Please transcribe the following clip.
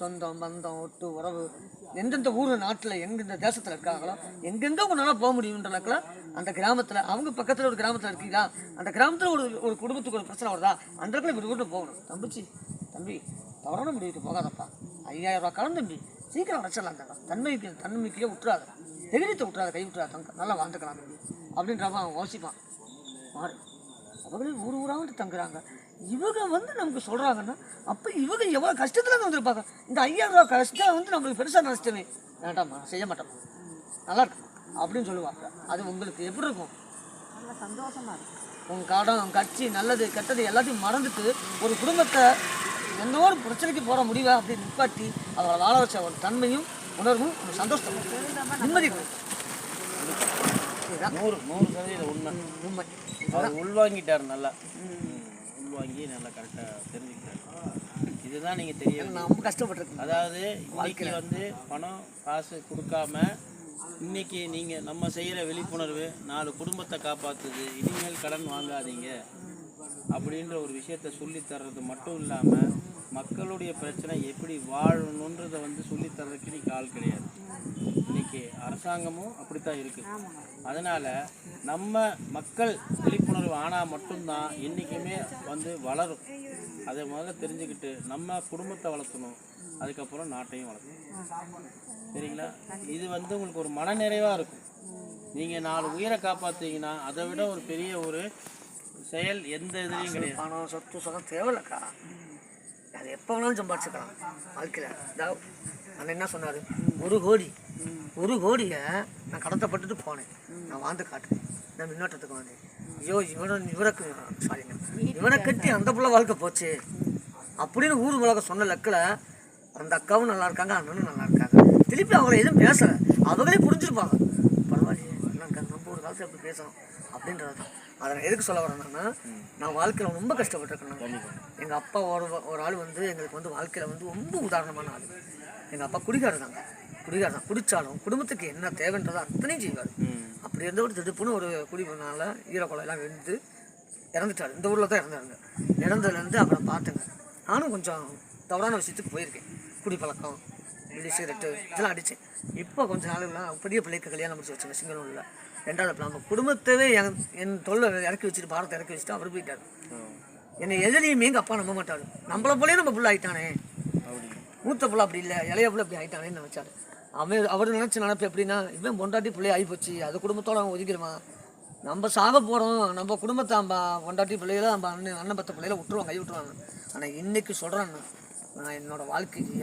சொந்தம் பந்தம் ஒட்டு உறவு எந்தெந்த ஊர் நாட்டில் எந்தெந்த தேசத்தில் இருக்காங்களோ எங்கெங்கே உங்களால் போக முடியுன்றதுல அந்த கிராமத்தில் அவங்க பக்கத்தில் ஒரு கிராமத்தில் இருக்கீங்களா, அந்த கிராமத்தில் ஒரு குடும்பத்துக்கு ஒரு பிரச்சனை வருதா, அந்த இடத்துல இப்படி வீட்டு போகணும். தம்பி தவறான முடிவுக்கு போகாதப்பா, 5000 ரூபா கலந்து தம்பி சீக்கிரம் வச்சிடலாம் தங்க, தன்மைக்கே விட்டுறாத, தைரியத்தை விட்டுறாத, கை விட்டுறாத தங்க, நல்லா வாழ்ந்துக்கலாம் தம்பி அப்படின்றப்ப அவன் யோசிப்பான். மாறு அவங்களே ஊராக தங்குறாங்க, இவங்க நமக்கு சொல்கிறாங்கன்னா அப்போ இவங்க எவ்வளோ கஷ்டத்தில் வந்துருப்பாங்க. இந்த 5000 ரூபா கஷ்டம் நம்மளுக்கு பெருசாக நஷ்டமே, வேண்டாம்மா செய்ய மாட்டோம், நல்லா இருக்கும் அப்படின்னு சொல்லுவாங்க. அது உங்களுக்கு எப்படி இருக்கும்? நல்ல சந்தோஷமாக இருக்கும். உங்கள் கடன் கட்சி நல்லது கெட்டது எல்லாத்தையும் மறந்துட்டு ஒரு குடும்பத்தை எந்த ஒரு பிரச்சனைக்கு போகிற முடிவை அப்படி நிப்பாட்டி அவரை வாழ வச்ச ஒரு தன்மையும் உணர்வும் ஒரு சந்தோஷம் நிம்மதி கொடுக்கும். 100% உண்மை. அவர் உள்வாங்கிட்டார், நல்லா உள்வாங்கி நல்லா கரெக்டாக தெரிஞ்சுக்கிட்டார். இதுதான் நீங்கள் தெரியும், ரொம்ப கஷ்டப்பட்டிருக்கு. அதாவது இன்னைக்கு பணம் காசு கொடுக்காம இன்னைக்கு நீங்கள் நம்ம செய்கிற விழிப்புணர்வு 4 குடும்பத்தை காப்பாற்றுது. இனிமேல் கடன் வாங்காதீங்க அப்படின்ற ஒரு விஷயத்த சொல்லித்தர்றது மட்டும் இல்லாமல் மக்களுடைய பிரச்சனை எப்படி வாழணுன்றதை சொல்லித்தர்றதுக்கு இன்னைக்கு ஆள் கிடையாது. இன்னைக்கு அரசாங்கமும் அப்படித்தான் இருக்குது. அதனால் நம்ம மக்கள் விழிப்புணர்வு ஆனால் மட்டும்தான் என்றைக்குமே வளரும். அதை முதல்ல தெரிஞ்சுக்கிட்டு நம்ம குடும்பத்தை வளர்த்தணும், அதுக்கப்புறம் நாட்டையும் வளர்க்கணும். சரிங்களா? இது உங்களுக்கு ஒரு மனநிறைவாக இருக்கும். நீங்கள் 4 உயிரை காப்பாற்றுவீங்கன்னா அதை விட ஒரு பெரிய ஒரு செயல் எந்த இதுலையும் கிடையாது. பணம் சொத்து சொந்தம் தேவையில்லக்கா, அது எப்போ வேணாலும் சம்பாதிச்சுக்கலாம் வாழ்க்கையில். நான் என்ன சொன்னார், 1 கோடியை நான் கடத்தப்பட்டுட்டு போனேன், நான் வாழ்ந்து காட்டுறேன், நான் மின்னோட்டத்துக்கு வந்தேன். ஐயோ இவனை கட்டி அந்த பிள்ளை வாழ்க்கை போச்சு அப்படின்னு ஊர் உலகம் சொன்ன லக்கில் அந்த அக்காவும் நல்லா இருக்காங்க, அண்ணனும் நல்லா இருக்காங்க. திருப்பி அவங்கள எதுவும் பேசலை, அவங்களே புரிஞ்சிருப்பாங்க. பரவாயில்லையே அண்ணாக்கா, நம்ம ஒரு காலத்தில் எப்படி பேசணும் அப்படின்றது தான். அதை நான் எதுக்கு சொல்ல வரேன்னா, நான் வாழ்க்கையில் ரொம்ப கஷ்டப்பட்டுருக்கேன். எங்கள் அப்பா ஒரு ஆள் எங்களுக்கு வாழ்க்கையில் ரொம்ப உதாரணமான ஆள். எங்கள் அப்பா குடிகாரர் தான். குடித்தாலும் குடும்பத்துக்கு என்ன தேவைன்றதை அத்தனையும் செய்வார். அப்படி இருந்த ஒரு திடுப்புன்னு ஒரு குடினால ஈரக்குலையெல்லாம் வெந்து இறந்துட்டார். இந்த ஊரில் தான் இறந்ததுலேருந்து அப்புறம் பார்த்துங்க. நானும் கொஞ்சம் தவறான விஷயத்துக்கு போயிருக்கேன். குடிப்பழக்கம், சிகரெட்டு இதெல்லாம் அடித்தேன். இப்போ கொஞ்சம் நாளுலாம் பெரிய பிள்ளைக்கு கல்யாணம் முடிச்சு வச்சுங்க சிங்களூரில். 2வது பிள்ளாம குடும்பத்தவே என் தொல்லை இறக்கி வச்சுட்டு பாரத்தை இறக்கி வச்சுட்டு அவர் போயிட்டார். என்னை எதிலையுமே எங்கள் அப்பா நம்ப மாட்டார். நம்மளை போலே நம்ம புள்ள ஆகிட்டானே, மூத்த புள்ள அப்படி இல்லை, இளைய புள்ள அப்படி ஆகிட்டானேன்னு நினச்சாரு. அவர் நினச்சி எப்படின்னா, இவன் பொண்டாட்டி பிள்ளைய ஆகி போச்சு, அது குடும்பத்தோடு அவன் ஒதுக்கிடுவான், நம்ம சாக போகிறோம், நம்ம குடும்பத்தை பொண்டாட்டி பிள்ளைகளை நம்ம அண்ணன் 10 பிள்ளைகளை விட்டுருவாங்க, கை விட்டுருவாங்க. ஆனால் இன்றைக்கி சொல்கிறேன், நான் என்னோடய வாழ்க்கைக்கு